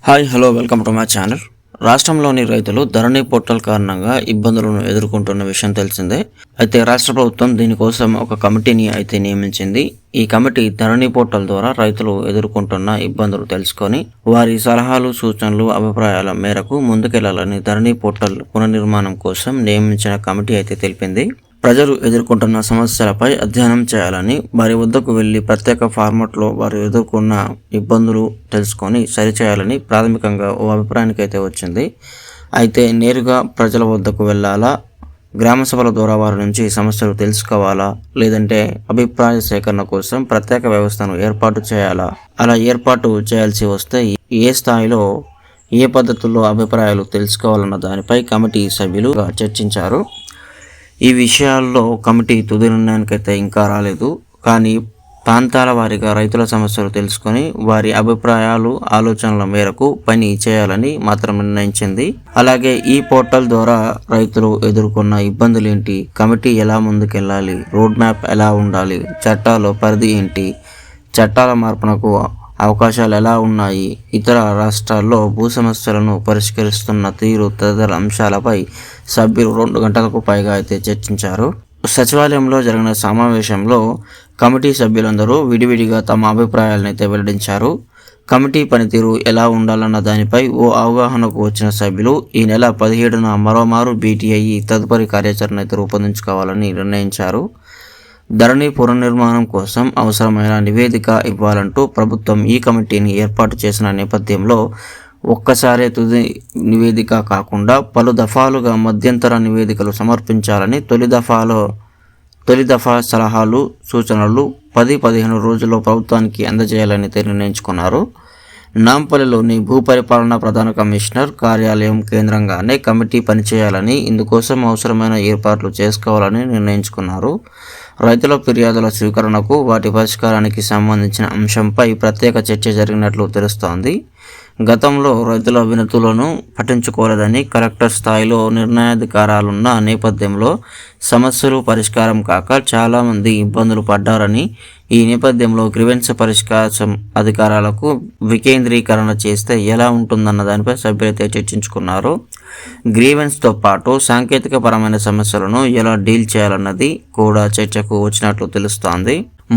Hi hello welcome to my channel. రాష్ట్రంలోని రైతులు ధరణి portal కారణంగా ఇబ్బందులను ఎదుర్కొంటున్న విషయం తెలిసిందే. అయితే రాష్ట్ర ప్రభుత్వం దీనికోసం ఒక కమిటీని అయితే నియమించింది. ఈ కమిటీ ధరణి పోర్టల్ ద్వారా రైతులు ఎదుర్కొంటున్న ఇబ్బందులు తెలుసుకొని వారి సలహాలు, సూచనలు, అభిప్రాయాల మేరకు ముందుకెళ్లాలని ధరణి పోర్టల్ పునర్నిర్మాణం కోసం నియమించిన కమిటీ అయితే తెలిపింది. ప్రజలు ఎదుర్కొంటున్న సమస్యలపై అధ్యయనం చేయాలని, వారి వద్దకు వెళ్లి ప్రత్యేక ఫార్మాట్లో వారు ఎదుర్కొన్న ఇబ్బందులు తెలుసుకొని సరిచేయాలని ప్రాథమికంగా ఓ అభిప్రాయానికి అయితే వచ్చింది. అయితే నేరుగా ప్రజల వద్దకు వెళ్ళాలా, గ్రామ సభల ద్వారా వారి నుంచి సమస్యలు తెలుసుకోవాలా, లేదంటే అభిప్రాయ సేకరణ కోసం ప్రత్యేక వ్యవస్థను ఏర్పాటు చేయాలా? అలా ఏర్పాటు చేయాల్సి వస్తే ఏ స్థాయిలో, ఏ పద్ధతుల్లో అభిప్రాయాలు తెలుసుకోవాలన్న దానిపై కమిటీ సభ్యులు చర్చించారు. ఈ విషయాల్లో కమిటీ తుది నిర్ణయానికైతే ఇంకా రాలేదు. కానీ ప్రాంతాల వారీగా రైతుల సమస్యలు తెలుసుకొని వారి అభిప్రాయాలు, ఆలోచనల మేరకు పని చేయాలని మాత్రం నిర్ణయించింది. అలాగే ఈ పోర్టల్ ద్వారా రైతులు ఎదుర్కొన్న ఇబ్బందులు ఏంటి, కమిటీ ఎలా ముందుకెళ్ళాలి, రోడ్ మ్యాప్ ఎలా ఉండాలి, చట్టాల పరిధి ఏంటి, చట్టాల మార్పునకు అవకాశాలు ఎలా ఉన్నాయి, ఇతర రాష్ట్రాల్లో భూ సమస్యలను పరిష్కరిస్తున్న తీరు తదితర అంశాలపై సభ్యులు 2 గంటలకు పైగా అయితే చర్చించారు. సచివాలయంలో జరిగిన సమావేశంలో కమిటీ సభ్యులందరూ విడివిడిగా తమ అభిప్రాయాలను అయితే వెల్లడించారు. కమిటీ పనితీరు ఎలా ఉండాలన్న దానిపై ఓ అవగాహనకు వచ్చిన సభ్యులు ఈ నెల 17న మరోమారు భేటీ అయ్యి తదుపరి కార్యాచరణ అయితే రూపొందించుకోవాలని నిర్ణయించారు. ధరణి పునర్నిర్మాణం కోసం అవసరమైన నివేదిక ఇవ్వాలంటూ ప్రభుత్వం ఈ కమిటీని ఏర్పాటు చేసిన నేపథ్యంలో ఒక్కసారే తుది నివేదిక కాకుండా పలు దఫాలుగా మధ్యంతర నివేదికలు సమర్పించాలని తొలి దఫా సలహాలు, సూచనలు 10-15 రోజుల్లో ప్రభుత్వానికి అందజేయాలని నిర్ణయించుకున్నారు. నాంపల్లిలోని భూపరిపాలన ప్రధాన కమిషనర్ కార్యాలయం కేంద్రంగానే కమిటీ పనిచేయాలని, ఇందుకోసం అవసరమైన ఏర్పాట్లు చేసుకోవాలని నిర్ణయించుకున్నారు. రైతుల ఫిర్యాదుల స్వీకరణకు, వాటి పరిష్కారానికి సంబంధించిన అంశంపై ప్రత్యేక చర్చ జరిగినట్లు తెలుస్తోంది. గతంలో రైతుల వినతులను పట్టించుకోలేదని కలెక్టర్ స్థాయిలో నిర్ణయాధికారాలున్న నేపథ్యంలో సమస్యలు పరిష్కారం కాక చాలామంది ఇబ్బందులు పడ్డారని, ఈ నేపథ్యంలో గ్రీవెన్స్ పరిష్కారం అధికారాలకు వికేంద్రీకరణ చేస్తే ఎలా ఉంటుందన్న దానిపై సభ్యులైతే చర్చించుకున్నారు. గ్రీవెన్స్తో పాటు సాంకేతిక పరమైన సమస్యలను ఎలా డీల్ చేయాలన్నది కూడా చర్చకు వచ్చినట్లు తెలుస్తోంది.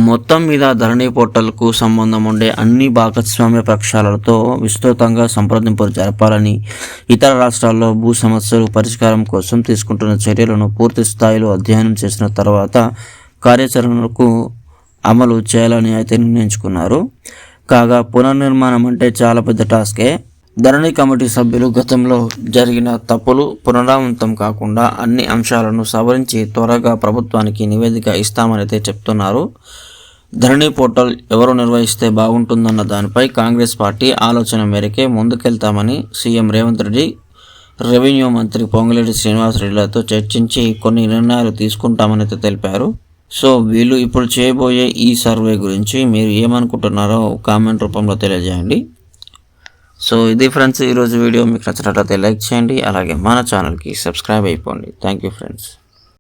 మొత్తం మీద ధరణి పోర్టల్కు సంబంధం ఉండే అన్ని భాగస్వామ్య పక్షాలతో విస్తృతంగా సంప్రదింపులు జరపాలని, ఇతర రాష్ట్రాల్లో భూ సమస్యలు పరిష్కారం కోసం తీసుకుంటున్న చర్యలను పూర్తి స్థాయిలో అధ్యయనం చేసిన తర్వాత కార్యాచరణకు అమలు చేయాలని అయితే నిర్ణయించుకున్నారు. కాగా పునర్నిర్మాణం అంటే చాలా పెద్ద టాస్కే. ధరణి కమిటీ సభ్యులు గతంలో జరిగిన తప్పులు పునరావృతం కాకుండా అన్ని అంశాలను సవరించి త్వరగా ప్రభుత్వానికి నివేదిక ఇస్తామని అయితే చెప్తున్నారు. ధరణి పోర్టల్ ఎవరు నిర్వహిస్తే బాగుంటుందన్న దానిపై కాంగ్రెస్ పార్టీ ఆలోచన మేరకే ముందుకెళ్తామని సీఎం రేవంత్ రెడ్డి, రెవెన్యూ మంత్రి పొంగులేటి శ్రీనివాసరెడ్డిలతో చర్చించి కొన్ని నిర్ణయాలు తీసుకుంటామని అయితే తెలిపారు. సో వీళ్ళు ఇప్పుడు చేయబోయే ఈ సర్వే గురించి మీరు ఏమనుకుంటున్నారో కామెంట్ రూపంలో తెలియజేయండి. సో ఇది ఫ్రెండ్స్ ఈరోజు వీడియో. మీకు నచ్చినట్లయితే లైక్ చేయండి, అలాగే మన ఛానల్కి సబ్స్క్రైబ్ అయిపోండి. Thank you friends.